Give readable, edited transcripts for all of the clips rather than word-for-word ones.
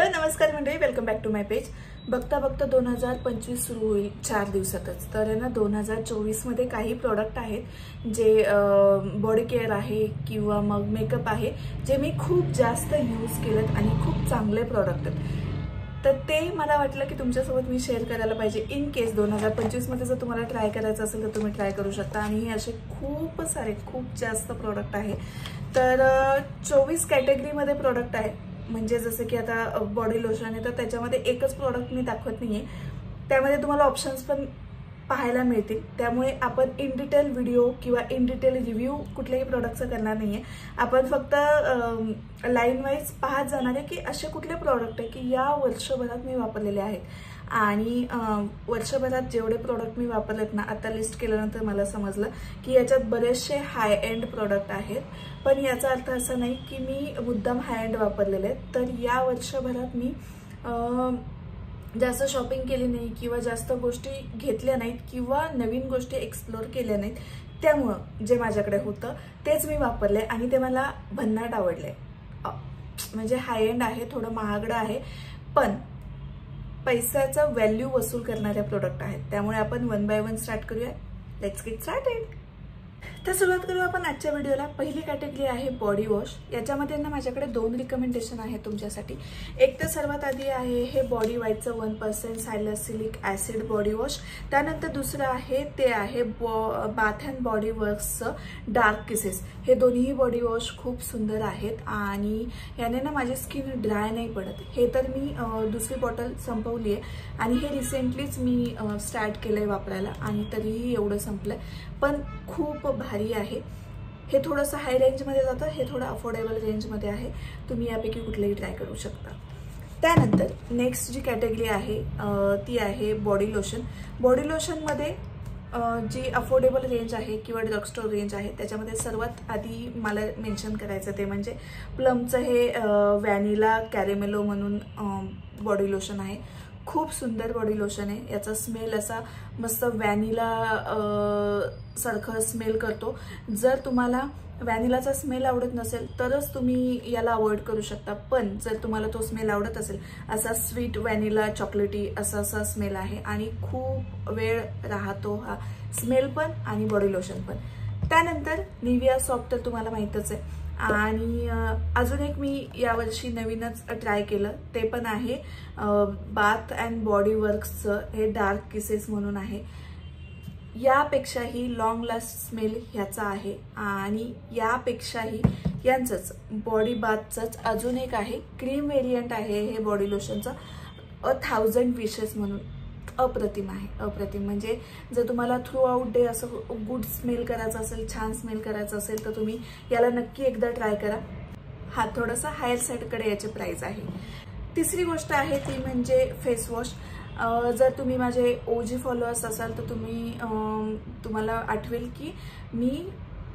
Hello नमस्कार मंडळी, welcome back to my page. बघता बघता 2025 सुरू होईल 4 दिवसातच। तर आहे ना 2024 मध्ये काही प्रोडक्ट आहेत जे बॉडी केअर आहे किंवा मग मेकअप आहे जे मी खूप जास्त यूज केलेत आणि खूप चांगले प्रोडक्ट आहेत। तर ते मला वाटलं की तुमच्यासोबत मी शेअर करायला पाहिजे। इन केस 2025 मध्ये जर तुम्हाला ट्राय करायचं असेल तर तुम्ही ट्राय करू शकता। आणि हे असे खूप सारे खूप जास्त प्रोडक्ट आहे। तर 24 कॅटेगरी मध्ये प्रोडक्ट आहे। म्हणजे जसं की आता बॉडी लोशन आहे तर त्याच्यामध्ये एकच प्रोडक्ट मी दाखवत नाहीये, त्यामध्ये तुम्हाला ऑप्शन्स पण पाहायला मिळतील। त्यामुळे आपण इन डिटेल व्हिडिओ किंवा इन डिटेल रिव्ह्यू कुठल्याही प्रोडक्टचा करणार नाहीये। आपण फक्त लाईन वाईज पाहत जाणार आहे की असे कुठले प्रोडक्ट आहे की या वर्षभरात मी वापरलेले आहेत। आणि वर्षभरात जेवढे प्रोडक्ट मी वापरलेत ना, आता लिस्ट केल्यानंतर मला समजलं की याच्यात बरेचसे हाय एंड प्रोडक्ट आहेत। पण याचा अर्थ असा नाही की मी मुद्दाम हाय एंड वापरलेले आहेत। तर या वर्षभरात मी जास्त शॉपिंग केली नाही किंवा जास्त गोष्टी घेतल्या नाहीत किंवा नवीन गोष्टी एक्सप्लोर केल्या नाहीत। त्यामुळे जे माझ्याकडे होतं तेच मी वापरले आणि ते मला भन्नाट आवडले। म्हणजे हाय एंड आहे, थोडं महागडं आहे, पण पैशाचा व्हॅल्यू वसूल करणारे प्रोडक्ट आहेत। त्यामुळे आपण वन बाय वन स्टार्ट करूया। Let's get started. तर सुरुवात करू आपण आजच्या व्हिडिओला। पहिली कॅटेगरी आहे बॉडी वॉश। याच्यामध्ये ना माझ्याकडे 2 रिकमेंडेशन आहेत तुमच्यासाठी। एक तर सर्वात आधी आहे हे बॉडी व्हाईटचं 1% सॅलिसिलिक ऍसिड बॉडी वॉश। त्यानंतर दुसरं आहे ते आहे बाथ अँड बॉडी वर्क्सचं डार्क किसेस। हे दोन्ही बॉडी वॉश खूप सुंदर आहेत आणि याने ना माझी स्किन ड्राय नाही पडत। हे तर मी दुसरी बॉटल संपवली आहे आणि हे रिसेंटलीच मी स्टार्ट केलंय वापरायला आणि तरीही एवढं संपलंय, पण खूप भारी आहे। हे थोडंसं हाय रेंजमध्ये जातं, हे थोडं अफोर्डेबल रेंजमध्ये आहे। तुम्ही यापैकी कुठलेही ट्राय करू शकता। त्यानंतर नेक्स्ट जी कॅटेगरी आहे ती आहे बॉडी लोशन। बॉडी लोशनमध्ये जी अफोर्डेबल रेंज आहे किंवा ड्रग स्टोर रेंज आहे त्याच्यामध्ये सर्वात आधी मला मेन्शन करायचं ते म्हणजे प्लमचं हे व्हॅनिला कॅरेमेलो म्हणून बॉडी लोशन आहे। खूप सुंदर बॉडी लोशन आहे। याचा स्मेल असा मस्त व्हॅनिला सारखं स्मेल करतो। जर तुम्हाला व्हॅनिलाचा स्मेल आवडत नसेल तरच तुम्ही याला अवॉइड करू शकता, पण जर तुम्हाला तो स्मेल आवडत असेल, असा स्वीट व्हॅनिला चॉकलेटी असा स्मेल आहे आणि खूप वेळ राहतो हा स्मेल पण आणि बॉडी लोशन पण। त्यानंतर निव्हिया सॉफ्ट तर तुम्हाला माहीतच आहे। आणि अजून एक मी यावर्षी नवीनच ट्राय केलं ते पण आहे बाथ अँड बॉडी वर्क्सचं हे डार्क किसेस म्हणून आहे। यापेक्षाही लॉंग लास्ट स्मेल ह्याचा आहे आणि यापेक्षाही यांचंच बॉडी बाथचंच अजून एक आहे, क्रीम व्हेरियंट आहे हे बॉडी लोशनचं 1000 विशेस म्हणून। अप्रतिम आहे, अप्रतिम। म्हणजे जर तुम्हाला थ्रू आउट डे असं गुड स्मेल करायचं असेल, छान स्मेल करायचं असेल तर तुम्ही याला नक्की एकदा ट्राय करा। हा थोडासा हायर साईडकडे याची प्राइस आहे। तिसरी गोष्ट आहे ती म्हणजे फेस वॉश। जर तुम्ही माझे ओजी फॉलोअर्स असाल तर तुम्हाला आठवेल की मी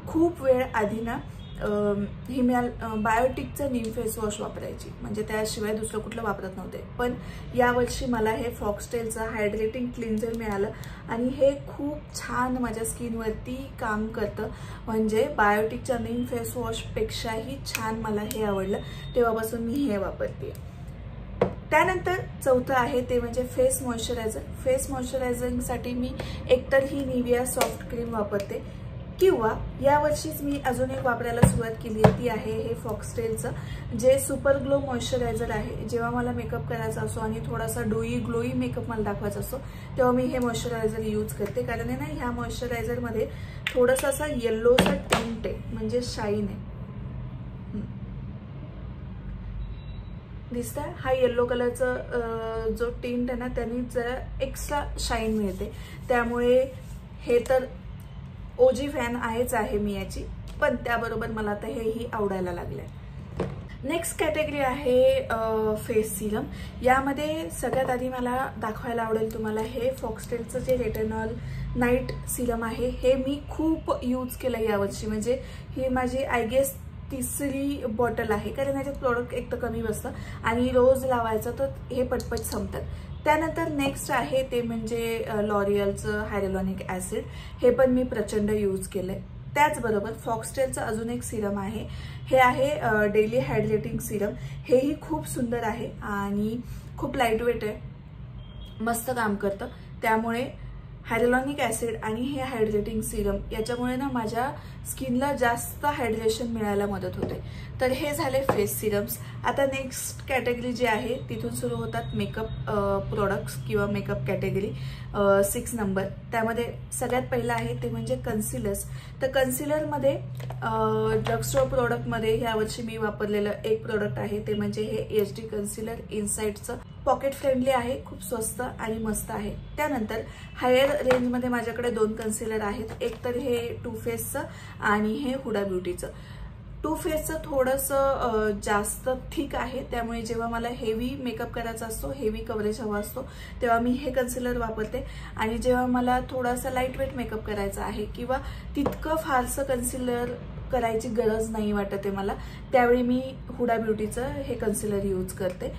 खूप वेळ आधी ना बायोटिकचं नीम फेस वॉश वापरायची, म्हणजे त्याशिवाय दुसरं कुठलं वापरत नव्हते। पण यावर्षी मला हे फॉक्सटेलचं हायड्रेटिंग क्लिन्झर मिळालं आणि हे खूप छान माझ्या स्किनवरती काम करतं। म्हणजे बायोटिकच्या नीम फेस वॉशपेक्षाही छान मला हे आवडलं, तेव्हापासून मी हे वापरते। त्यानंतर चौथं आहे ते म्हणजे फेस मॉइश्चरायझर। फेस मॉइश्चरायझिंगसाठी मी एकतर ही निव्हिया सॉफ्ट क्रीम वापरते किंवा यावर्षीच मी अजून एक वापरायला सुरुवात केली आहे ती आहे हे फॉक्सटेलचं जे सुपर ग्लो मॉइश्चरायझर आहे। जेव्हा मला मेकअप करायचा असो आणि थोडासा ग्लोई मेकअप मला दाखवायचा असतो तेव्हा मी हे मॉइश्चरायझर यूज करते, कारण आहे ना ह्या मॉइश्चरायझरमध्ये थोडासा असा येल्लोसा टिंट आहे, म्हणजे शाईन आहे। दिसतंय हा येल्लो कलरचा जो टिंट आहे ना त्याने जरा एक्स्ट्रा शाईन मिळते। त्यामुळे हे तर ओजी फॅन आहेच आहे मी याची, पण त्याबरोबर मला आता हेही आवडायला लागलंय। नेक्स्ट कॅटेगरी आहे फेस सिरम। यामध्ये सगळ्यात आधी मला दाखवायला आवडेल तुम्हाला हे फॉक्सटेलचं जे रेटिनॉल नाईट सिरम आहे। हे मी खूप यूज केलं यावर्षी, म्हणजे ही माझी आय गेस तिसरी बॉटल आहे, कारण याच्यात प्रोडक्ट एक तर कमी बसतं आणि रोज लावायचं तर हे पटपट संपतात। त्यानंतर नेक्स्ट आहे ते म्हणजे लॉरियलचं हायलोनिक ऍसिड। हे पण मी प्रचंड यूज केलंय। त्याचबरोबर फॉक्सटेलचं अजून एक सिरम आहे, हे आहे डेली हायड्रेटिंग सिरम. हेही खूप सुंदर आहे आणि खूप लाईटवेट आहे, मस्त काम करतं. त्यामुळे हायड्रोलॉनिक ऍसिड आणि हे हायड्रेटिंग सिरम याच्यामुळे ना माझ्या स्किनला जास्त हायड्रेशन मिळायला मदत होते. तर हे झाले फेस सिरम्स. आता नेक्स्ट कॅटेगरी जी आहे तिथून सुरू होतात मेकअप प्रोडक्ट्स किंवा मेकअप कॅटेगरी 6 नंबर. त्यामध्ये सगळ्यात पहिलं आहे ते म्हणजे कन्सिलर्स. तर कन्सिलरमध्ये ड्रगस्टोर प्रोडक्टमध्ये यावर्षी मी वापरलेलं एक प्रोडक्ट आहे ते म्हणजे हे HD कन्सिलर इनसाइडचं. पॉकेट फ्रेंडली आहे, खूप स्वस्त आणि मस्त आहे. त्यानंतर हायर रेंजमध्ये माझ्याकडे 2 कन्सिलर आहेत. एक तर हे टू फेसचं आणि हे हुडा ब्युटीचं. टू फेसचं थोडंसं जास्त थिक आहे, त्यामुळे जेव्हा मला हेवी मेकअप करायचा असतो, हेवी कव्हरेज हवा असतो, तेव्हा मी हे कन्सिलर वापरते. आणि जेव्हा मला थोडासा लाईटवेट मेकअप करायचा आहे किंवा तितकं फारसं कन्सिलर करायची गरज नाही वाटते मला, त्यावेळी मी हुडा ब्युटीचं हे कन्सिलर यूज करते.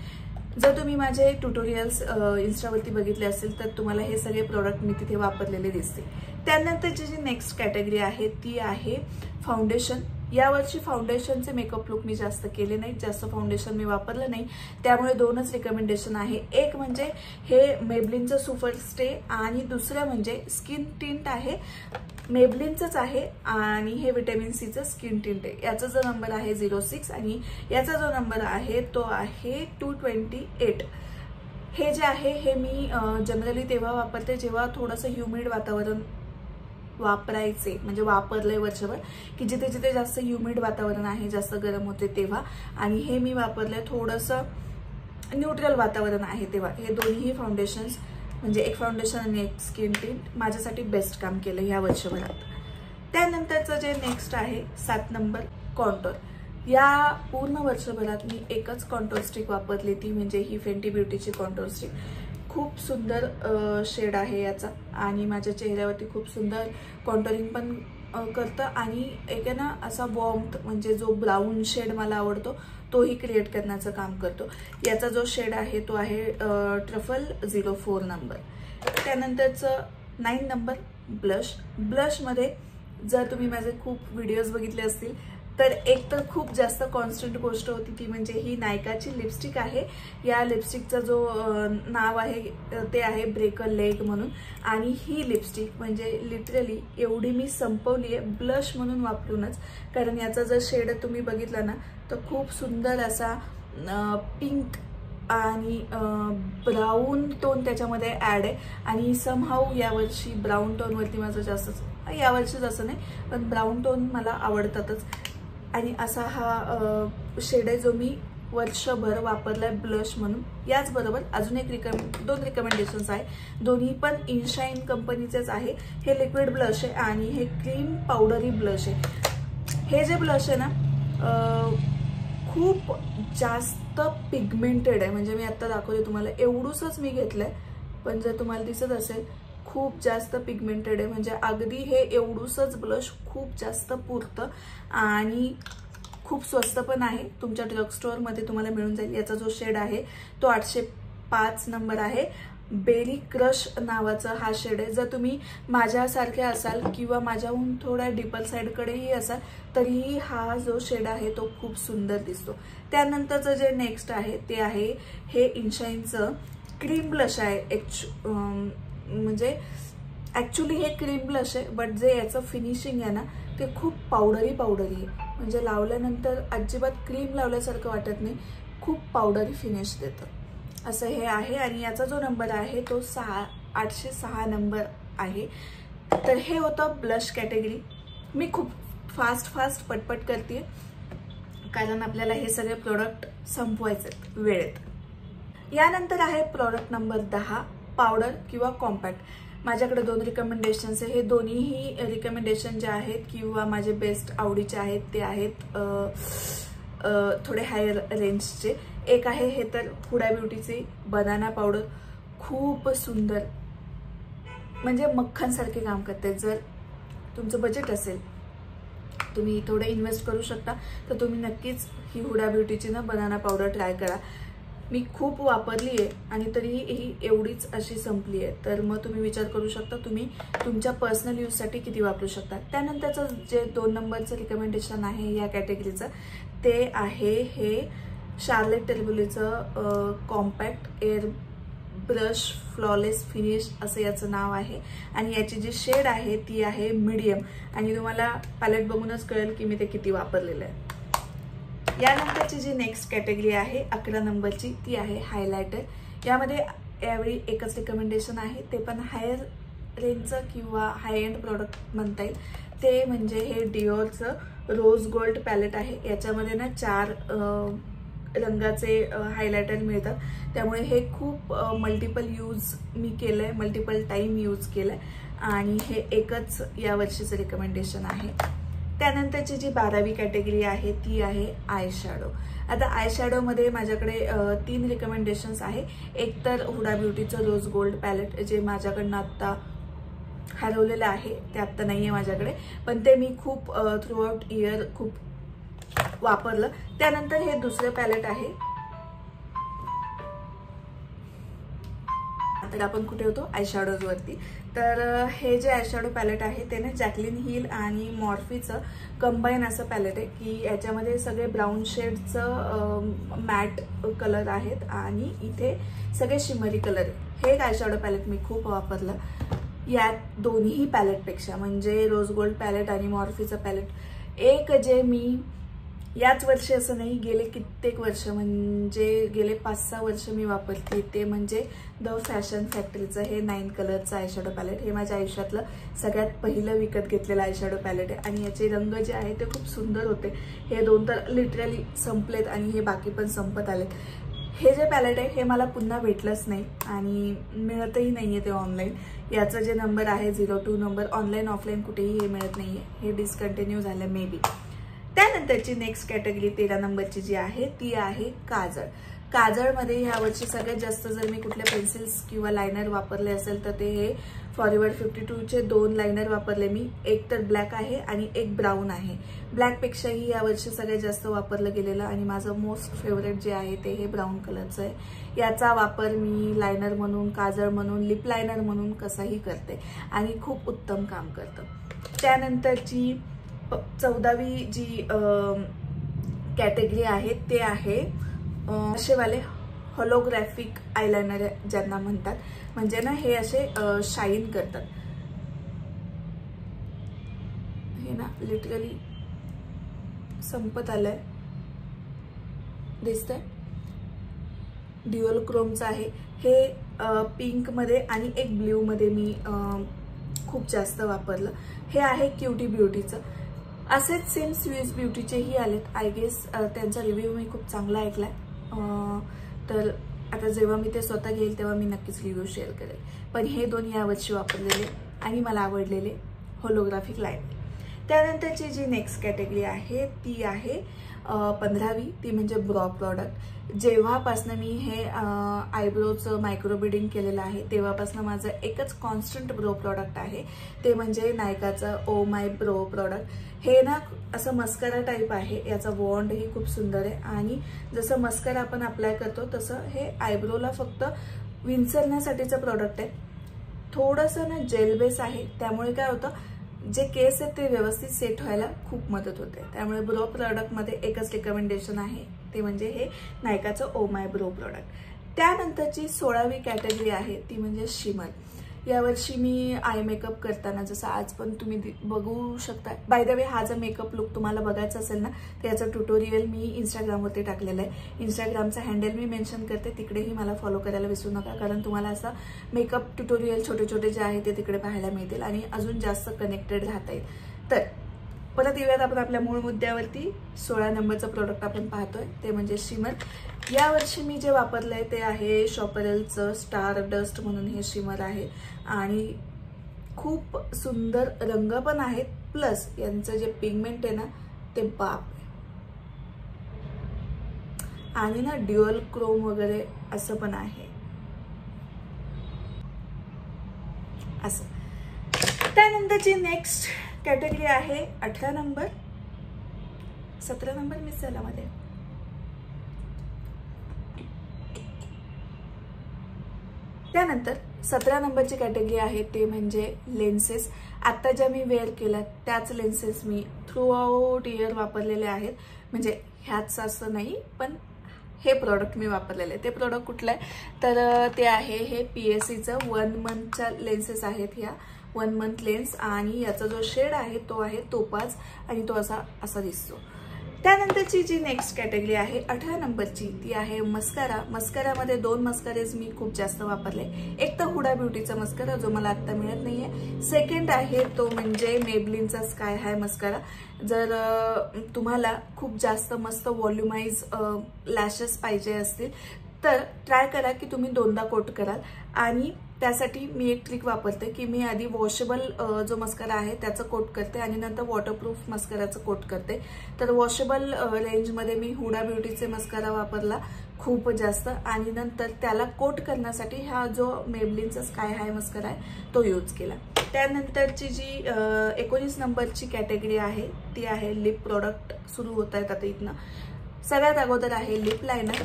जर तुम्ही माझे ट्युटोरियल्स इन्स्टावरती बघितले असेल तर तुम्हाला हे सगळे प्रोडक्ट मी तिथे वापरलेले दिसतील. त्यानंतरची जी नेक्स्ट कॅटेगरी आहे ती आहे फाउंडेशन. यावर्षी फाउंडेशनचे मेकअप लुक मी जास्त केले नाहीत, जास्त फाउंडेशन मी वापरलं नाही, त्यामुळे 2च रिकमेंडेशन आहे. एक म्हणजे हे मेबलिनचं सुपर स्टे आणि दुसरं म्हणजे स्किन टिंट आहे, मेबलिनचंच आहे आणि हे व्हिटॅमिन सीचं स्किन टिंट आहे. याचा जो नंबर आहे 06 आणि याचा जो नंबर आहे तो आहे 228. हे जे आहे हे मी जनरली तेव्हा वापरते जेव्हा थोडंसं ह्युमिड वातावरण वापरायचे, म्हणजे वापरलंय वर्षभर की जिथे जिथे जास्त ह्युमिड वातावरण आहे, जास्त गरम होते तेव्हा. आणि हे मी वापरलंय थोडंसं न्यूट्रल वातावरण आहे तेव्हा. हे दोन्ही फाउंडेशन्स म्हणजे एक फाउंडेशन आणि एक स्किन टिंट माझ्यासाठी बेस्ट काम केलं ह्या वर्षभरात. त्यानंतरचं जे नेक्स्ट आहे 7 नंबर कॉन्टोर. या पूर्ण वर्षभरात मी एकच कॉन्टोर स्टिक वापरली, ती म्हणजे ही फेंटी ब्युटीची कॉन्टोर स्टिक. खूप सुंदर शेड आहे याचा आणि माझ्या चेहऱ्यावरती खूप सुंदर कॉन्टोरिंग पण करतं आणि एक ना असा वॉर्मथ म्हणजे जो ब्राऊन शेड मला आवडतो तोही क्रिएट करण्याचं काम करतो. याचा जो शेड आहे तो आहे ट्रफल 04 नंबर. त्यानंतरचं 9 नंबर ब्लश. ब्लशमध्ये जर तुम्ही माझे खूप व्हिडिओज बघितले असतील तर एक तर खूप जास्त कॉन्स्टंट गोष्ट होती ती म्हणजे ही नायकाची लिपस्टिक आहे. या लिपस्टिकचा जो नाव आहे ते आहे ब्रेक अ लेग म्हणून. आणि ही लिपस्टिक म्हणजे लिटरली एवढी मी संपवली आहे ब्लश म्हणून वापरूनच, कारण याचा जर शेड तुम्ही बघितला ना तर खूप सुंदर असा पिंक आणि ब्राऊन टोन त्याच्यामध्ये ॲड आहे. आणि समहाऊ यावर्षी ब्राऊन टोनवरती माझं जास्तच, यावर्षीच असं नाही पण ब्राऊन टोन मला आवडतातच. आणि असा हा शेड आहे जो मी वर्षभर वापरलाय ब्लश म्हणून. याचबरोबर अजून एक 2 रिकमेंडेशन्स आहे, दोन्ही पण इनशाईन कंपनीचेच आहे. हे लिक्विड ब्लश आहे आणि हे क्रीम पावडरी ब्लश आहे. हे जे ब्लश आहे ना खूप जास्त पिगमेंटेड आहे, म्हणजे मी आता दाखवते तुम्हाला, एवढूसच मी घेतलंय पण जर तुम्हाला दिसत असेल खूप जास्त पिगमेंटेड आहे. म्हणजे अगदी हे एवढूसच ब्लश खूप जास्त पुरतं आणि खूप स्वस्त पण आहे. तुमच्या ड्रग स्टोअरमध्ये तुम्हाला मिळून जाईल. याचा जो शेड आहे तो 805 नंबर आहे. बेरी क्रश नावाचा हा शेड आहे. जर तुम्ही माझ्यासारखे असाल किंवा माझ्याहून थोड्या डिपर साईडकडेही असाल तरीही हा जो शेड आहे तो खूप सुंदर दिसतो. त्यानंतरचं जे नेक्स्ट आहे ते आहे हे इनशाईनचं क्रीम ब्लश आहे. म्हणजे ॲक्च्युली हे क्रीम ब्लश आहे बट जे याचं फिनिशिंग आहे ना ते खूप पावडरी आहे. म्हणजे लावल्यानंतर अजिबात क्रीम लावल्यासारखं वाटत नाही, खूप पावडरी फिनिश देतं असं हे आहे. आणि याचा जो नंबर आहे तो 806 नंबर आहे. तर हे होतं ब्लश कॅटेगरी. मी खूप फास्ट पटपट करते कारण आपल्याला हे सगळे प्रोडक्ट संपवायचे वेळेत. यानंतर आहे प्रोडक्ट नंबर 10 पावडर किंवा कॉम्पॅक्ट. माझ्याकडे 2 रिकमेंडेशन्स आहे. हे दोन्हीही रिकमेंडेशन जे आहेत किंवा माझे बेस्ट आवडीचे आहेत ते आहेत थोडे हायर रेंजचे. एक आहे हे तर हुडा ब्युटीची बनाना पावडर, खूप सुंदर म्हणजे मक्खनसारखे काम करते. जर तुमचं बजेट असेल तुम्ही थोडं इन्व्हेस्ट करू शकता तर तुम्ही नक्कीच ही हुडा ब्युटीची ना बनाना पावडर ट्राय करा. मी खूप वापरली आहे आणि तरीही ही एवढीच अशी संपली आहे. तर मग तुम्ही विचार करू शकता तुम्ही तुमच्या पर्सनल यूजसाठी किती वापरू शकता. त्यानंतरचं जे 2 नंबरचं रिकमेंडेशन आहे या कॅटेगरीचं ते आहे हे शार्लेट टिल्बुलीचं compact airbrush flawless finish असं याचं नाव आहे आणि याची जी शेड आहे ती आहे मीडियम आणि तुम्हाला पॅलेट बघूनच कळेल की मी ते किती वापरलेलं आहे. यानंतरची जी नेक्स्ट कॅटेगरी आहे 11 नंबरची ती आहे हायलायटर. यामध्ये यावेळी एकच रिकमेंडेशन आहे, ते पण हायर रेंजचं किंवा हाय एंड प्रोडक्ट म्हणता येईल. ते म्हणजे हे डिओरचं रोज गोल्ड पॅलेट आहे. याच्यामध्ये ना 4 रंगाचे हायलायटर मिळतात, त्यामुळे हे खूप मल्टिपल यूज मी केलं आहे, मल्टिपल टाईम यूज केलं आहे आणि हे एकच यावर्षीचं रिकमेंडेशन आहे. त्यानंतरची जी 12वी कॅटेगरी आहे ती आहे आय शॅडो. आता आय शॅडोमध्ये माझ्याकडे 3 रिकमेंडेशन्स आहे. एक तर हुडा ब्युटीचं रोज गोल्ड पॅलेट जे माझ्याकडनं आत्ता हरवलेलं आहे, ते आत्ता नाही आहे माझ्याकडे, पण ते मी खूप थ्रूआउट इयर खूप वापरलं. त्यानंतर हे दुसरं पॅलेट आहे. तर आपण कुठे होतो आयशॅडोज वरती. तर हे जे आयशॅडो पॅलेट आहे ते ना जॅकलिन हिल आणि मॉर्फीचं कंबाईन असं पॅलेट आहे की याच्यामध्ये सगळे ब्राऊन शेडचं मॅट कलर आहेत आणि इथे सगळे शिमरी कलर आहे. हे आयशॅडो पॅलेट मी खूप वापरलं. या दोन्ही पॅलेटपेक्षा म्हणजे रोज गोल्ड पॅलेट आणि मॉर्फीचं पॅलेट एक जे मी याच वर्षी असं नाही गेले कित्येक वर्ष म्हणजे गेले 5-6 वर्ष मी वापरते ते म्हणजे द फॅशन फॅक्टरीचं हे 9 कलरचं आयशॅडो पॅलेट. हे माझ्या आयुष्यातलं सगळ्यात पहिलं विकत घेतलेलं आयशॅडो पॅलेट आहे आणि याचे रंग जे आहे ते खूप सुंदर होते. हे 2 तर लिटरली संपलेत आणि हे बाकी पण संपत आलेत. हे जे पॅलेट आहे हे मला पुन्हा भेटलंच नाही आणि मिळतही नाही आहे ते ऑनलाईन. याचं जे नंबर आहे 02 नंबर ऑनलाईन ऑफलाईन कुठेही हे मिळत नाही आहे, हे डिस्कंटिन्यू झालं मे बी. त्यानंतरची नेक्स्ट कॅटेगरी 13 नंबरची जी आहे ती आहे काजळ. काजळमध्ये यावर्षी सगळ्यात जास्त जर मी कुठल्या पेन्सिल्स किंवा लायनर वापरले असेल तर ते हे फॉरएव्हर 52चे 2 लायनर वापरले मी. एक तर ब्लॅक आहे आणि एक ब्राऊन आहे. ब्लॅकपेक्षाही यावर्षी सगळ्यात जास्त वापरलं गेलेलं आणि माझं मोस्ट फेवरेट जे आहे ते हे ब्राऊन कलरचं आहे. याचा वापर मी लायनर म्हणून, काजळ म्हणून, लिप लायनर म्हणून कसाही करते आणि खूप उत्तम काम करतं. त्यानंतरची 14वी जी कॅटेगरी आहे ते आहे असेवाले होलोग्राफिक आयलायनर ज्यांना म्हणतात, म्हणजे ना हे असे शाईन करतात. हे ना लिटरली संपत आलंय, दिसतंय. ड्युअल क्रोमचं आहे हे. पिंक मध्ये आणि एक ब्ल्यू मध्ये मी खूप जास्त वापरलं. हे आहे क्युटी ब्युटीचं. असेच सेम स्विस ब्युटीचेही आलेत. आय गेस त्यांचा रिव्ह्यू मी खूप चांगला ऐकलाय. तर आता जेव्हा मी ते स्वतः घेईल तेव्हा मी नक्कीच रिव्ह्यू शेअर करेल. पण हे 2 यावर्षी वापरलेले आणि मला आवडलेले होलोग्राफिक लाईन. त्यानंतरची जी नेक्स्ट कॅटेगरी आहे ती आहे 15वी, ती म्हणजे ब्रो प्रॉडक्ट. जेव्हापासनं मी हे आयब्रोचं मायक्रो ब्लीडिंग केलेलं आहे तेव्हापासनं माझं एकच कॉन्स्टंट ब्रो प्रॉडक्ट आहे, ते म्हणजे नायकाचं ओ माय ब्रो प्रॉडक्ट. हे ना असं मस्करा टाईप आहे. याचा वॉन्ड ही खूप सुंदर आहे आणि जसं मस्करा आपण अप्लाय करतो तसं हे आयब्रोला फक्त विंचरण्यासाठीचं प्रॉडक्ट आहे. थोडंसं ना जेल बेस आहे, त्यामुळे काय होतं जे केस आहेत ते व्यवस्थित सेट व्हायला खूप मदत होते. त्यामुळे ब्रो प्रॉडक्टमध्ये एकच रिकमेंडेशन आहे, ते म्हणजे हे नायकाचं ओ माय ब्रो प्रॉडक्ट. त्यानंतरची 16वी कॅटेगरी आहे ती म्हणजे शिमर. यावर्षी मी आय मेकअप करताना जसं आज पण तुम्ही बघू शकता. बाय द वे हा जर मेकअप लुक तुम्हाला बघायचा असेल ना तर याचं ट्युटोरियल मी इंस्टाग्रामवरती टाकलेलं आहे. इंस्टाग्रामचा हँडल मी मेन्शन करते, तिकडेही मला फॉलो करायला विसरू नका, कारण तुम्हाला असं मेकअप ट्युटोरियल छोटे छोटे जे आहे ते तिकडे पाहायला मिळतील आणि अजून जास्त कनेक्टेड राहता येईल. तर परत येऊयात आपण आपल्या मूळ मुद्द्यावरती. 16 नंबरचं प्रोडक्ट आपण पाहतोय ते म्हणजे शिमर. यावर्षी मी जे वापरलंय ते आहे शॉपरेलचं स्टार डस्ट म्हणून हे शिमर आहे आणि खूप सुंदर रंग पण आहेत, प्लस यांचं जे पिगमेंट आहे ना ते बाप आहे आणि ना ड्युअल क्रोम वगैरे असं पण आहे असं. त्यानंतरची नेक्स्ट कॅटेगरी आहे 18 नंबर. 17 नंबर मिस झाला मध्ये. त्यानंतर 17 नंबरची कॅटेगरी आहे ते म्हणजे लेन्सेस. आता ज्या मी वेअर केल्या त्याच lenses me through out year वापरलेले आहेत. म्हणजे ह्याच असं नाही, पण हे प्रोडक्ट मी वापरलेले आहे. ते प्रोडक्ट कुठलं आहे तर ते आहे हे PSCचं 1 मंथच्या लेन्सेस आहेत. ह्या 1 मंथ लेन्स आणि याचा जो शेड आहे तो आहे तोपाज आणि तो असा दिसतो. त्यानंतरची जी नेक्स्ट कॅटेगरी आहे 18 नंबरची ती आहे मस्कारा. मस्कारामध्ये 2 मस्कारेज मी खूप जास्त वापरले. एक तर हुडा ब्युटीचा मस्कारा जो मला आता मिळत नाहीये. सेकंड आहे तो म्हणजे मेबलिनचा स्काय हाय मस्कारा. जर तुम्हाला खूप जास्त मस्त व्हॉल्युमाइज लॅशेस पाहिजे असतील तर ट्राय करा की तुम्ही 2दा कोट कराल. आणि त्यासाठी मी एक ट्रिक वापरते की मी आधी वॉशेबल जो मस्कारा आहे त्याचं कोट करते आणि नंतर वॉटरप्रूफ मस्काराचं कोट करते. तर वॉशेबल रेंजमध्ये मी हुडा ब्युटीचे मस्कारा वापरला खूप जास्त आणि नंतर त्याला कोट करण्यासाठी हा जो मेबलिनचा स्काय हाय मस्कारा आहे तो यूज केला. त्यानंतरची जी 19 नंबरची कॅटेगरी आहे ती आहे लिप प्रोडक्ट. सुरू होत आहेत आता इथनं. सगळ्यात अगोदर आहे लिप लायनर.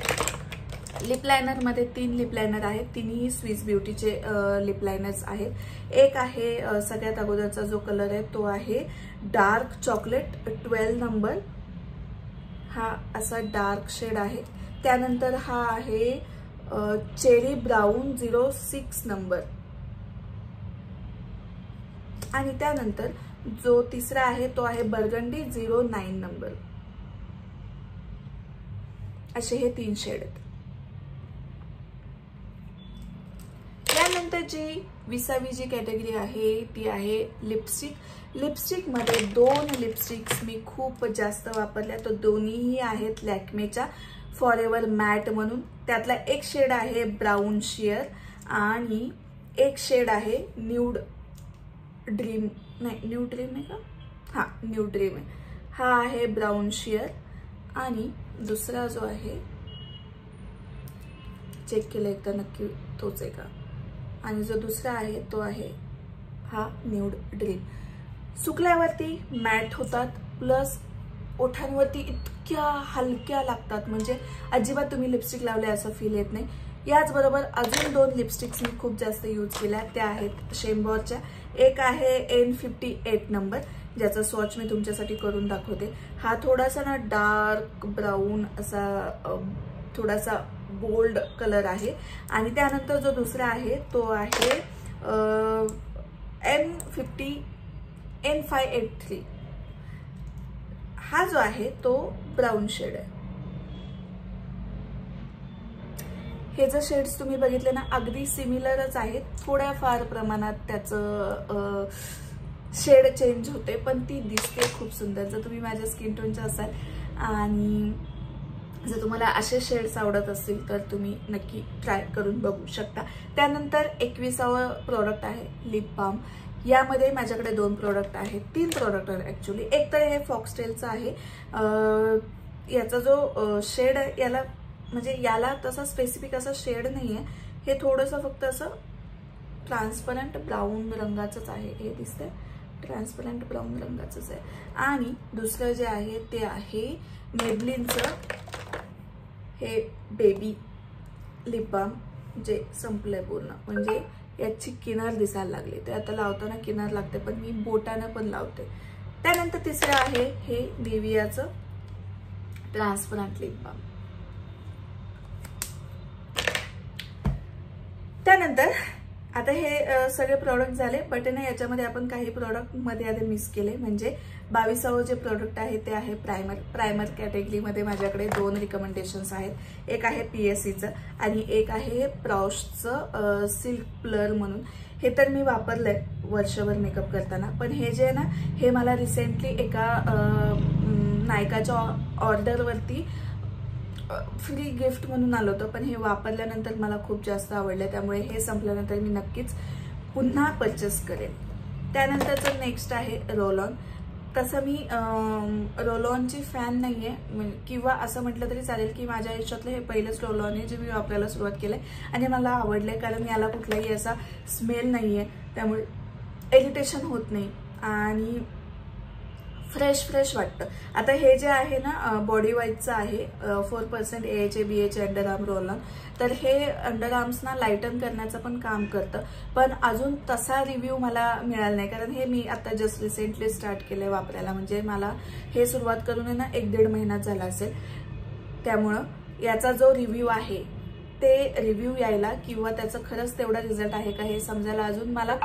लिप लायनरमध्ये 3 लिप लायनर आहेत. तिन्ही स्विस ब्युटीचे लिप लायनर्स आहेत. एक आहे सगळ्यात अगोदरचा जो कलर आहे तो आहे डार्क चॉकलेट 12 नंबर. हा असा डार्क शेड आहे. त्यानंतर हा आहे चेरी ब्राऊन 06 नंबर आणि त्यानंतर जो तिसरा आहे तो आहे बर्गंडी 09 नंबर. असे हे 3 शेड आहेत. त्यानंतर जी 20वी जी कॅटेगरी आहे ती आहे लिपस्टिक. लिपस्टिकमध्ये 2 लिपस्टिक्स मी खूप जास्त वापरल्या. तर दोन्हीही आहेत लॅक्मेच्या फॉरएव्हर मॅट म्हणून. त्यातला एक शेड आहे ब्राऊन शियर आणि एक शेड आहे न्यूड ड्रीम. नाही न्यूड ड्रीम आहे का? हा न्यूड ड्रीम आहे. हा आहे ब्राऊन शियर आणि दुसरा जो आहे चेक केला एकदा नक्की तोच आहे का. आणि जो दुसरा आहे तो आहे हा न्यूड ड्रीम. सुकल्यावरती मॅट होतात प्लस ओठांवरती इतक्या हलक्या लागतात म्हणजे अजिबात तुम्ही लिपस्टिक लावले असं फील येत नाही. याचबरोबर अजून 2 लिपस्टिक्स मी खूप जास्त यूज केल्या. त्या आहेत शेम्बॉरच्या. एक आहे N58 नंबर ज्याचा स्वॉच मी तुमच्यासाठी करून दाखवते. हा थोडासा ना डार्क ब्राऊन असा थोडासा बोल्ड कलर आहे. आणि त्यानंतर जो दुसरा आहे तो आहे N583. हा जो आहे तो ब्राऊन शेड आहे. हे जे शेड्स तुम्ही बघितले ना अगदी सिमिलरच आहेत. थोड्याफार प्रमाणात त्याचं शेड चेंज होते पण ती दिसते खूप सुंदर. जर तुम्ही माझ्या स्किन टोनच्या असाल आणि जर तुम्हाला असे शेड्स आवडत असतील तर तुम्ही नक्की ट्राय करून बघू शकता. त्यानंतर 21वा प्रोडक्ट आहे लिप बाम. यामध्ये माझ्याकडे 2 प्रोडक्ट आहेत. 3 प्रोडक्ट आहेत ॲक्च्युली. एक तर हे फॉक्सटेलचं आहे. याचा जो शेड आहे याला म्हणजे याला तसा स्पेसिफिक असा शेड नाही आहे. हे थोडंसं फक्त असं ट्रान्सपरंट ब्राऊन रंगाचंच आहे. हे दिसतंय ट्रान्सपरंट ब्राऊन रंगाचंच आहे. आणि दुसरं जे आहे ते आहे मेबलिनचं हे बेबी लिप बाम जे संपलंय पूर्ण. म्हणजे याची किनार दिसायला लागली. ते आता लावताना किनार लागते पण मी बोटानं पण लावते. त्यानंतर तिसरं आहे हे निवियाचं ट्रान्सपरंट लिप बाम. त्यानंतर आता हे सगळे प्रोडक्ट झाले बट ना याच्यामध्ये आपण काही प्रोडक्ट मध्ये आधी मिस केले. म्हणजे 22वे जे प्रोडक्ट आहे ते आहे प्रायमर. प्रायमर कॅटेगरीमध्ये माझ्याकडे 2 रिकमेंडेशन्स आहेत. एक आहे PSCचं आणि एक आहे प्रॉशचं सिल्क प्लर म्हणून. हे तर मी वापरलंय वर्षभर मेकअप करताना. पण हे जे आहे ना हे मला रिसेंटली एका नायकाच्या ऑर्डरवरती फ्री गिफ्ट म्हणून आलं होतं. पण हे वापरल्यानंतर मला खूप जास्त आवडलं. त्यामुळे हे संपल्यानंतर मी नक्कीच पुन्हा परचेस करेन. त्यानंतरचं नेक्स्ट आहे रोल ऑन. तसं मी रोल ऑनची फॅन नाही आहे किंवा असं म्हटलं तरी चालेल की माझ्या आयुष्यातलं हे पहिलंच रोल ऑन आहे जे मी वापरायला सुरुवात केलं आहे आणि मला आवडलं आहे. कारण याला कुठलाही असा स्मेल नाही आहे त्यामुळे इरिटेशन होत नाही आणि फ्रेश वाटतं. आता हे जे आहे ना बॉडी वाईजचं आहे 4% AHA BHA under arm roll on, तर हे अंडर आर्म्सना लाईटन करण्याचं पण काम करतं. पण अजून तसा रिव्ह्यू मला मिळाला नाही, कारण हे मी आता जस्ट रिसेंटली स्टार्ट केलंय वापरायला. म्हणजे मला हे सुरुवात करून आहे ना 1-1.5 महिना झाला असेल. त्यामुळं याचा जो रिव्ह्यू आहे ते रिव्ह्यू यायला किंवा त्याचं खरंच तेवढा रिझल्ट आहे का हे समजायला अजून मला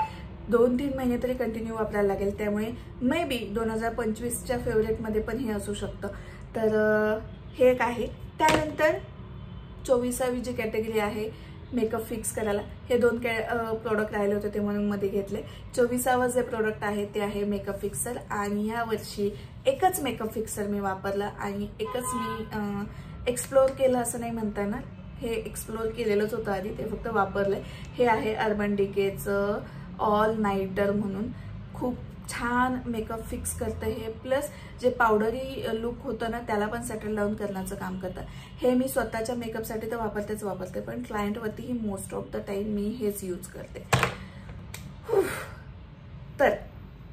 2-3 महिने तरी कंटिन्यू वापरायला लागेल. त्यामुळे मे बी 2025च्या फेवरेटमध्ये पण हे असू शकतं. तर हे एक आहे. त्यानंतर 24वी जी कॅटेगरी आहे मेकअप फिक्स करायला, हे 2 प्रोडक्ट राहिले होते ते म्हणून मध्ये घेतले. 24वा जे प्रोडक्ट आहे ते आहे मेकअप फिक्सर, आणि या वर्षी एकच मेकअप फिक्सर मी वापरला आणि एकच मी एक्सप्लोर केलं असं नाही म्हणता येणार. हे एक्सप्लोर केलेलंच होतं आधी, ते फक्त वापरलंय. हे आहे अर्बन डिकेचं ऑल नाईटर म्हणून. खूप छान मेकअप फिक्स करतं हे, प्लस जे पावडरी लुक होतं ना त्याला पण सेटल डाऊन करण्याचं काम करतं. हे मी स्वतःच्या मेकअपसाठी तर वापरते, पण क्लायंटवरतीही मोस्ट ऑफ द टाइम मी हेच यूज करते. तर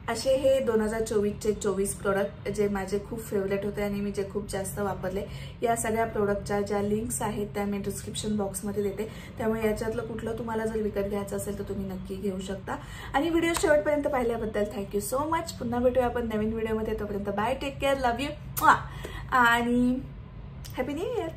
असे हे 2024चे 24 प्रोडक्ट जे माझे खूप फेवरेट होते आणि मी जे खूप जास्त वापरले. या सगळ्या प्रोडक्टच्या ज्या लिंक्स आहेत त्या मी डिस्क्रिप्शन बॉक्समध्ये देते. त्यामुळे याच्यातलं कुठलं तुम्हाला जर विकत घ्यायचं असेल तर तुम्ही नक्की घेऊ शकता. आणि व्हिडिओ शेवटपर्यंत पाहिल्याबद्दल थँक्यू सो मच. पुन्हा भेटूया आपण नवीन व्हिडिओमध्ये. तोपर्यंत bye, take care, love you आणि हॅपी न्यू इयर.